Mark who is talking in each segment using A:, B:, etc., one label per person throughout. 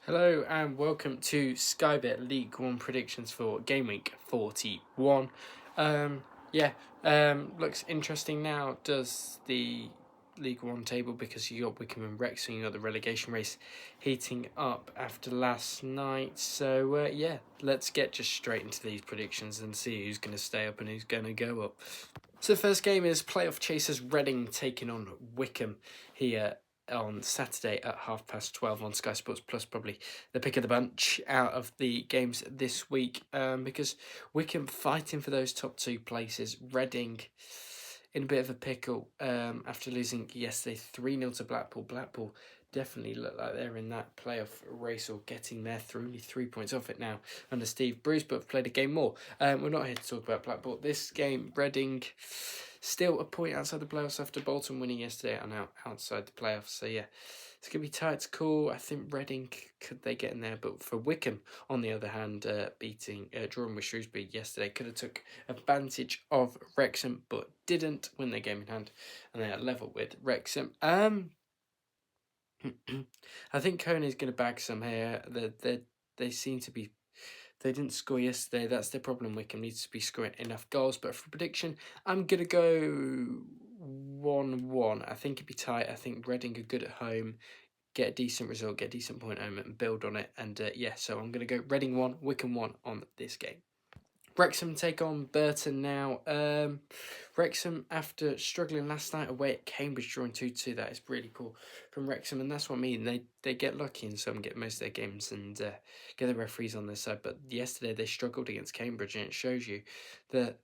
A: Hello and welcome to Skybet League 1 predictions for Gameweek 41. Um, Looks interesting now, does the League 1 table, because you got Wickham and Wrexham, you got the relegation race heating up after last night. So, let's get just straight into these predictions and see who's going to stay up and who's going to go up. So the first game is playoff chasers Reading taking on Wickham here on Saturday at 12:30 on Sky Sports Plus. Probably the pick of the bunch out of the games this week, because Wickham fighting for those top two places. Reading in a bit of a pickle after losing yesterday 3-0 to Blackpool. Blackpool definitely look like they're in that playoff race or getting there. Through only 3 points off it now under Steve Bruce, but have played a game more. We're not here to talk about Blackpool. This game, Reading still a point outside the playoffs after Bolton winning yesterday and now outside the playoffs. So yeah, it's going to be tight. It's cool. I think Reading, could they get in there? But for Wickham, on the other hand, drawing with Shrewsbury yesterday, could have took advantage of Wrexham, but didn't win their game in hand, and they are level with Wrexham. I think Coney's going to bag some here. They seem to be. They didn't score yesterday. That's the problem. Wickham needs to be scoring enough goals. But for prediction, I'm going to go 1-1. I think it'd be tight. I think Reading are good at home. Get a decent result, get a decent point home and build on it. And so I'm going to go Reading 1, Wickham 1 on this game. Wrexham take on Burton now. Wrexham, after struggling last night away at Cambridge, drawing 2-2. That is really cool from Wrexham, and that's what I mean. They get lucky and some get most of their games and get the referees on their side. But yesterday they struggled against Cambridge, and it shows you that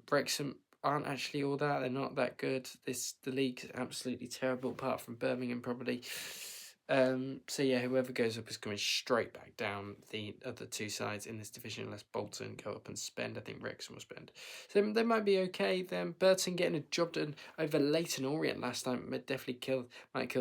A: Wrexham aren't actually all that. They're not that good. The league's absolutely terrible, apart from Birmingham probably. Whoever goes up is coming straight back down the other two sides in this division unless Bolton go up and spend. I think Wrexham will spend. So they might be okay then. Burton getting a job done over Leyton Orient last night might kill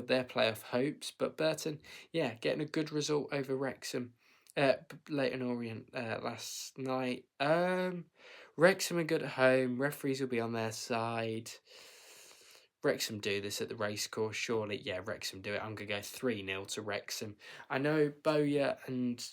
A: their playoff hopes. But Burton, getting a good result over Wrexham. Leyton Orient last night. Wrexham are good at home. Referees will be on their side. Wrexham do this at the racecourse, surely. Yeah, Wrexham do it. I'm going to go 3-0 to Wrexham. I know Bowyer and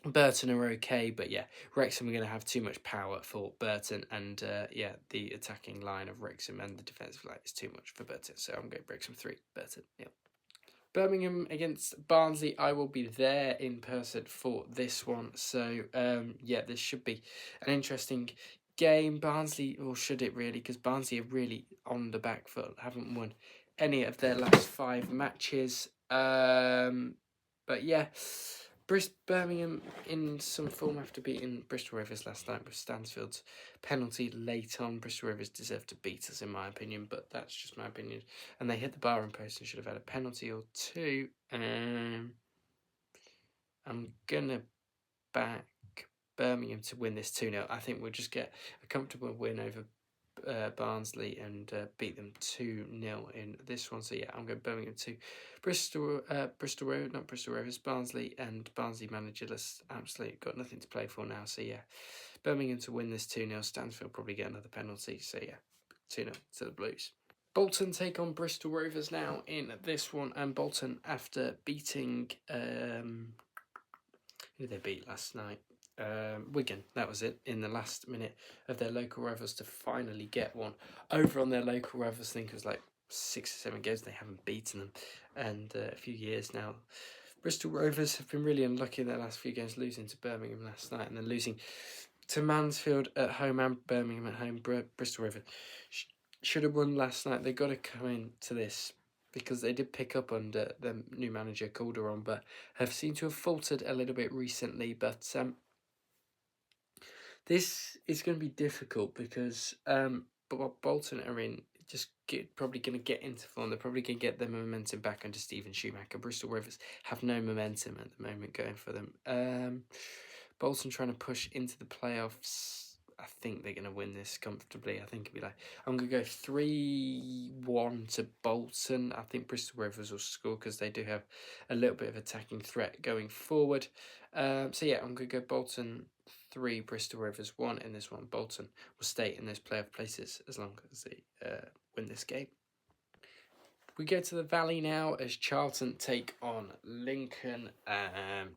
A: Burton are okay, but Wrexham are going to have too much power for Burton, and the attacking line of Wrexham and the defensive line is too much for Burton. So I'm going Wrexham 3, Burton 0. Birmingham against Barnsley. I will be there in person for this one. So this should be an interesting game. Barnsley, or should it really? Because Barnsley are really on the back foot. Haven't won any of their last 5 matches. Birmingham in some form after beating Bristol Rovers last night with Stansfield's penalty late on. Bristol Rovers deserved to beat us in my opinion, but that's just my opinion. And they hit the bar and post and should have had a penalty or two. I'm going to back Birmingham to win this 2-0. I think we'll just get a comfortable win over Barnsley and beat them 2-0 in this one. So I'm going Birmingham 2. Bristol Rovers, Barnsley, and Barnsley managerless. Absolutely got nothing to play for now. So Birmingham to win this 2-0. Stansfield probably get another penalty. So 2-0 to the Blues. Bolton take on Bristol Rovers now in this one, and Bolton, after beating who did they beat last night? Wigan, that was it, in the last minute of their local rivals to finally get one over on their local rivals. I think it was like 6 or 7 games they haven't beaten them, and a few years now. Bristol Rovers have been really unlucky in their last few games, losing to Birmingham last night and then losing to Mansfield at home and Birmingham at home. Bristol Rovers should have won last night. They've got to come into this because they did pick up under the new manager Calderon, but have seemed to have faltered a little bit recently. But this is going to be difficult because Bolton are in probably going to get into form. They're probably going to get their momentum back under Stephen Schumacher. Bristol Rovers have no momentum at the moment going for them. Bolton trying to push into the playoffs. I think they're going to win this comfortably. I think it'll be I'm going to go 3-1 to Bolton. I think Bristol Rovers will score because they do have a little bit of attacking threat going forward. I'm going to go Bolton 3, Bristol Rovers 1 in this one. Bolton will stay in those playoff places as long as they win this game. We go to the Valley now as Charlton take on Lincoln.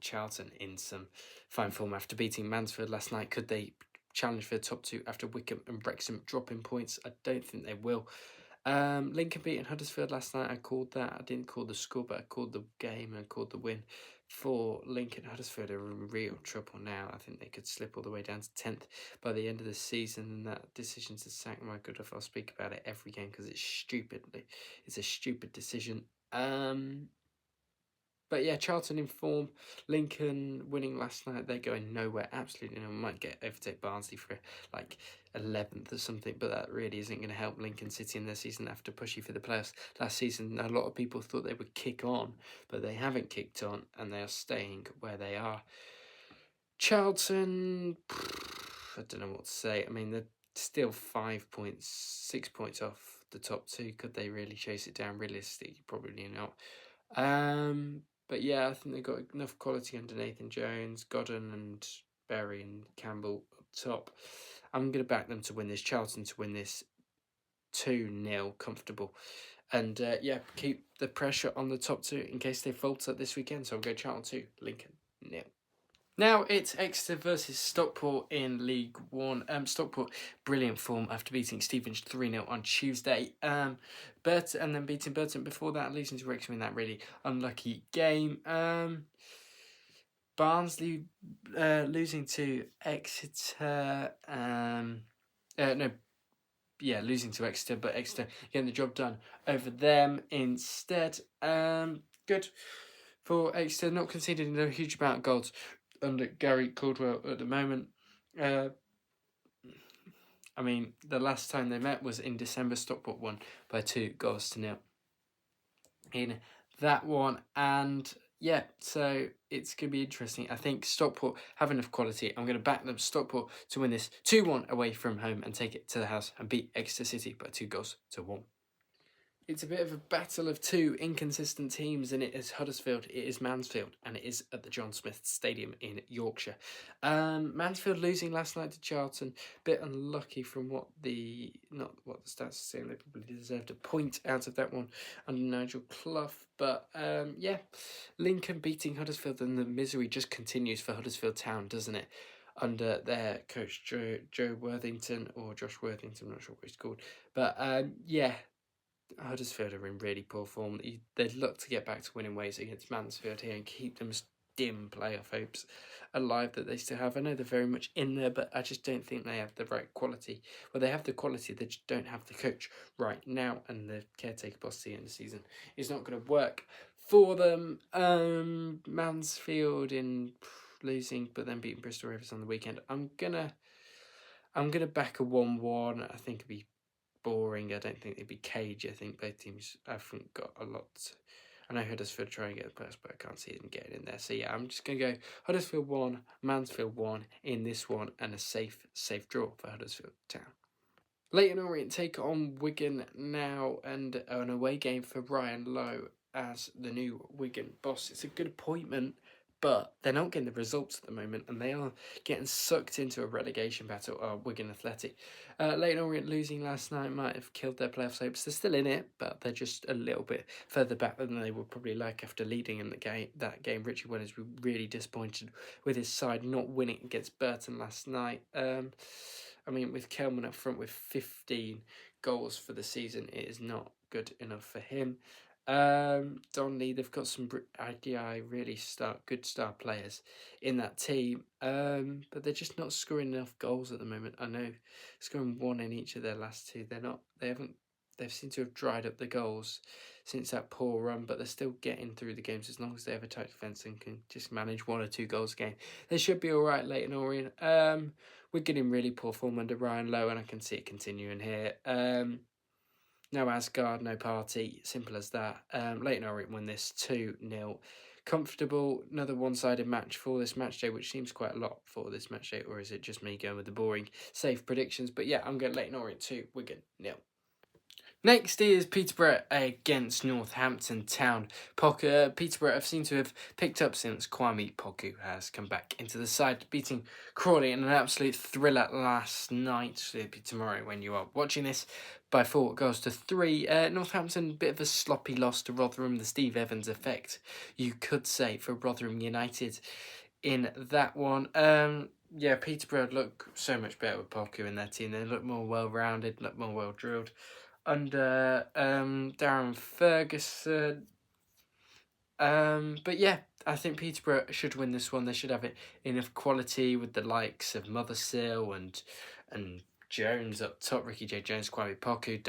A: Charlton in some fine form after beating Mansfield last night. Could they challenge for the top two after Wickham and Wrexham dropping points? I don't think they will. Lincoln beating Huddersfield last night. I called that. I didn't call the score, but I called the game and called the win for Lincoln. Huddersfield are in real trouble now. I think they could slip all the way down to 10th by the end of the season. And that decision to sack my good if I'll speak about it every game because it's a stupid decision. But yeah, Charlton in form. Lincoln winning last night. They're going nowhere. Absolutely no. Might overtake Barnsley for like 11th or something, but that really isn't going to help Lincoln City in their season after pushing for the playoffs last season. A lot of people thought they would kick on, but they haven't kicked on, and they are staying where they are. Charlton, I don't know what to say. I mean, they're still 5 points, 6 points off the top two. Could they really chase it down? Realistically, probably not. But yeah, I think they've got enough quality under Nathan Jones, Godden and Berry and Campbell up top. I'm going to back them to win this. Charlton to win this 2-0 comfortable. And keep the pressure on the top two in case they falter this weekend. So I'll go Charlton 2, Lincoln 0. Now it's Exeter versus Stockport in League One. Stockport, brilliant form after beating Stevenage 3-0 on Tuesday. And then beating Burton before that, losing to Wrexham in that really unlucky game. Barnsley losing to Exeter. Losing to Exeter, but Exeter getting the job done over them instead. Good for Exeter, not conceding a huge amount of goals under Gary Caldwell at the moment. The last time they met was in December. Stockport won by 2-0 in that one. And yeah, so it's going to be interesting. I think Stockport have enough quality. I'm going to back them, Stockport, to win this 2-1 away from home and take it to the house and beat Exeter City by 2-1. It's a bit of a battle of two inconsistent teams, and it is Huddersfield, it is Mansfield, and it is at the John Smith Stadium in Yorkshire. Mansfield losing last night to Charlton, bit unlucky from not what the stats are saying. They probably deserved a point out of that one under Nigel Clough. But Lincoln beating Huddersfield, and the misery just continues for Huddersfield Town, doesn't it? Under their coach Joe Worthington, or Josh Worthington, I'm not sure what he's called. But Huddersfield are in really poor form. They'd look to get back to winning ways against Mansfield here and keep them dim playoff hopes alive that they still have. I know they're very much in there, but I just don't think they have the right quality. Well, they have the quality, they just don't have the coach right now, and the caretaker boss at the end of the season is not going to work for them. Mansfield in losing, but then beating Bristol Rovers on the weekend. I'm gonna back a 1-1. I think it'd be boring. I don't think it'd be cagey. I think both teams haven't got a lot. I know Huddersfield try and get the first, but I can't see them getting in there. So yeah, I'm just going to go Huddersfield 1, Mansfield 1 in this one, and a safe draw for Huddersfield Town. Leyton Orient take on Wigan now, and an away game for Ryan Lowe as the new Wigan boss. It's a good appointment, but they're not getting the results at the moment, and they are getting sucked into a relegation battle. Wigan Athletic. Leyton Orient losing last night might have killed their playoff hopes. They're still in it, but they're just a little bit further back than they would probably like after leading in that game. Richie Wellens was really disappointed with his side not winning against Burton last night. With Kelman up front with 15 goals for the season, it is not good enough for him. Donley, they've got some really good star players in that team, but they're just not scoring enough goals at the moment. I know scoring one in each of their last two. They've seemed to have dried up the goals since that poor run, but they're still getting through the games as long as they have a tight defence and can just manage 1 or 2 goals a game. They should be all right, Leyton Orient. We're getting really poor form under Ryan Lowe, and I can see it continuing here. No Asgard, no party. Simple as that. Leyton Orient won this 2-0. Comfortable. Another one-sided match for this match day, which seems quite a lot for this match day. Or is it just me going with the boring, safe predictions? But yeah, I'm going Leyton Orient 2, Wigan 0. Next is Peterborough against Northampton Town. Peterborough have seemed to have picked up since Kwame Poku has come back into the side, beating Crawley in an absolute thriller last night. It'll be tomorrow when you are watching this. by 4 goals to 3. Northampton, bit of a sloppy loss to Rotherham. The Steve Evans effect, you could say, for Rotherham United in that one. Yeah, Peterborough look so much better with Poku in their team. They look more well-rounded, look more well-drilled. Under Darren Ferguson. But yeah, I think Peterborough should win this one. They should have it enough quality with the likes of Mothersill and Jones up top. Ricky J. Jones, Kwame Poku,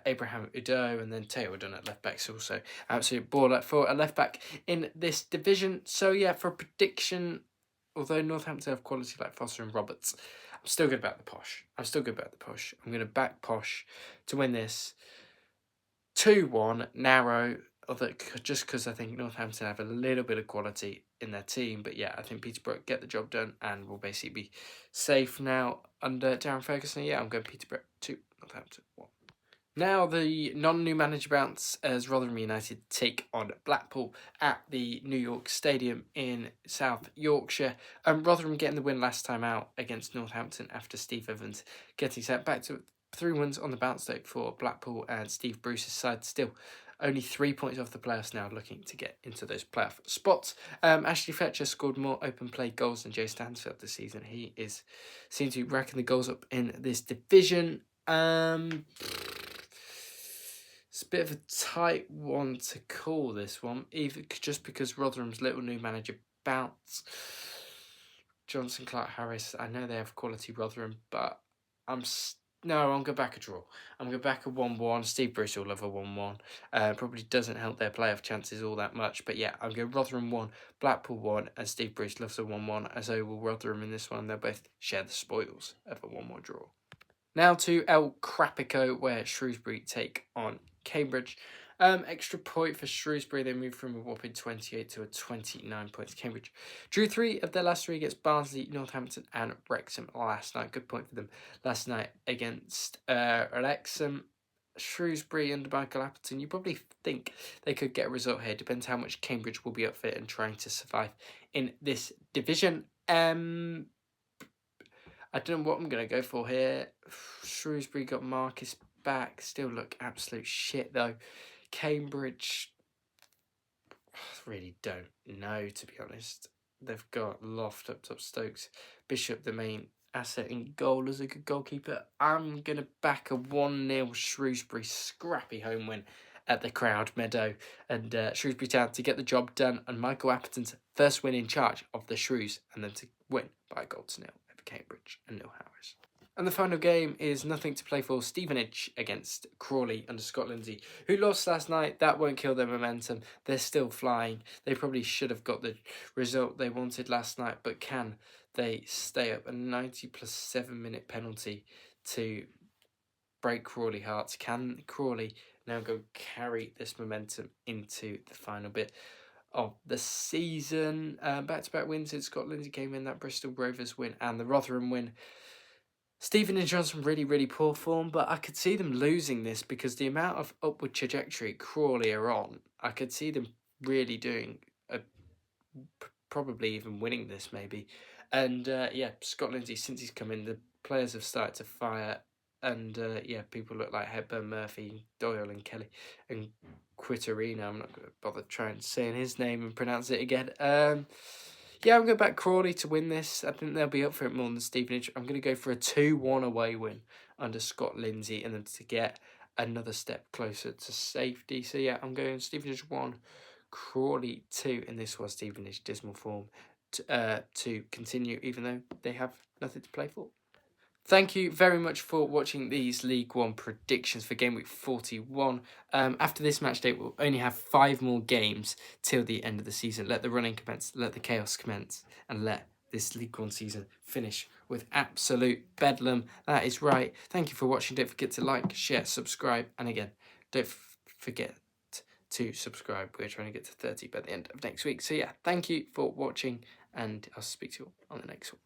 A: Abraham Udo, and then Taylor done at left backs also. Absolute baller for a left back in this division. So yeah, for a prediction, although Northampton have quality like Foster and Roberts, I'm still good about the Posh. I'm going to back Posh to win this 2-1, narrow, just because I think Northampton have a little bit of quality in their team. But yeah, I think Peterborough get the job done and will basically be safe now under Darren Ferguson. Yeah, I'm going Peterborough 2, Northampton 1. Now the non-new manager bounce as Rotherham United take on Blackpool at the New York Stadium in South Yorkshire. Rotherham getting the win last time out against Northampton after Steve Evans getting sent back to 3 wins on the bounce date for Blackpool, and Steve Bruce's side still only 3 points off the playoffs now, looking to get into those playoff spots. Ashley Fletcher scored more open play goals than Joe Stansfield this season. He seems to be racking the goals up in this division. It's a bit of a tight one to call, this one, even just because Rotherham's little new manager bounce. Johnson, Clark, Harris, I know they have quality Rotherham, but I'm going to back a draw. I'm going to back a 1-1. Steve Bruce will love a 1-1. Probably doesn't help their playoff chances all that much, but yeah, I'm going Rotherham 1, Blackpool 1, and Steve Bruce loves a 1-1, as so will Rotherham in this one. They'll both share the spoils of a 1-1 draw. Now to El Crapico, where Shrewsbury take on Cambridge. Extra point for Shrewsbury. They moved from a whopping 28 to a 29 points. Cambridge drew 3 of their last 3 against Barnsley, Northampton and Wrexham last night. Good point for them last night against Wrexham. Shrewsbury under Michael Appleton, you probably think they could get a result here. Depends how much Cambridge will be up fit and trying to survive in this division. I don't know what I'm going to go for here. Shrewsbury got Marcus back. Still look absolute shit, though. Cambridge, really don't know, to be honest. They've got Loft up top, Stokes. Bishop, the main asset in goal as a good goalkeeper. I'm going to back a 1-0 Shrewsbury scrappy home win at the Crowd Meadow. And Shrewsbury Town to get the job done. And Michael Appleton's first win in charge of the Shrews. And then to win by a 0-0. Cambridge and Neil Harris. And the final game is nothing to play for. Stevenage against Crawley under Scott Lindsay, who lost last night. That won't kill their momentum. They're still flying. They probably should have got the result they wanted last night, but can they stay up? A 90 plus 7 minute penalty to break Crawley hearts. Can Crawley now go carry this momentum into the final bit of the season? Back-to-back wins since Scott Lindsay came in, that Bristol Rovers win and the Rotherham win. Stevenage on some really, really poor form, but I could see them losing this because the amount of upward trajectory Crawley are on, I could see them really doing probably even winning this maybe. And Scott Lindsay, since he's come in, the players have started to fire. And people look like Hepburn, Murphy, Doyle and Kelly and Quitterino. I'm not going to bother trying saying his name and pronounce it again. I'm going to back Crawley to win this. I think they'll be up for it more than Stevenage. I'm going to go for a 2-1 away win under Scott Lindsay and then to get another step closer to safety. So yeah, I'm going Stevenage 1, Crawley 2, and this was Stevenage dismal form to continue, even though they have nothing to play for. Thank you very much for watching these League One predictions for Game Week 41. After this match day, we'll only have 5 more games till the end of the season. Let the running commence, let the chaos commence, and let this League One season finish with absolute bedlam. That is right. Thank you for watching. Don't forget to like, share, subscribe, and again, don't forget to subscribe. We're trying to get to 30 by the end of next week. So yeah, thank you for watching, and I'll speak to you all on the next one.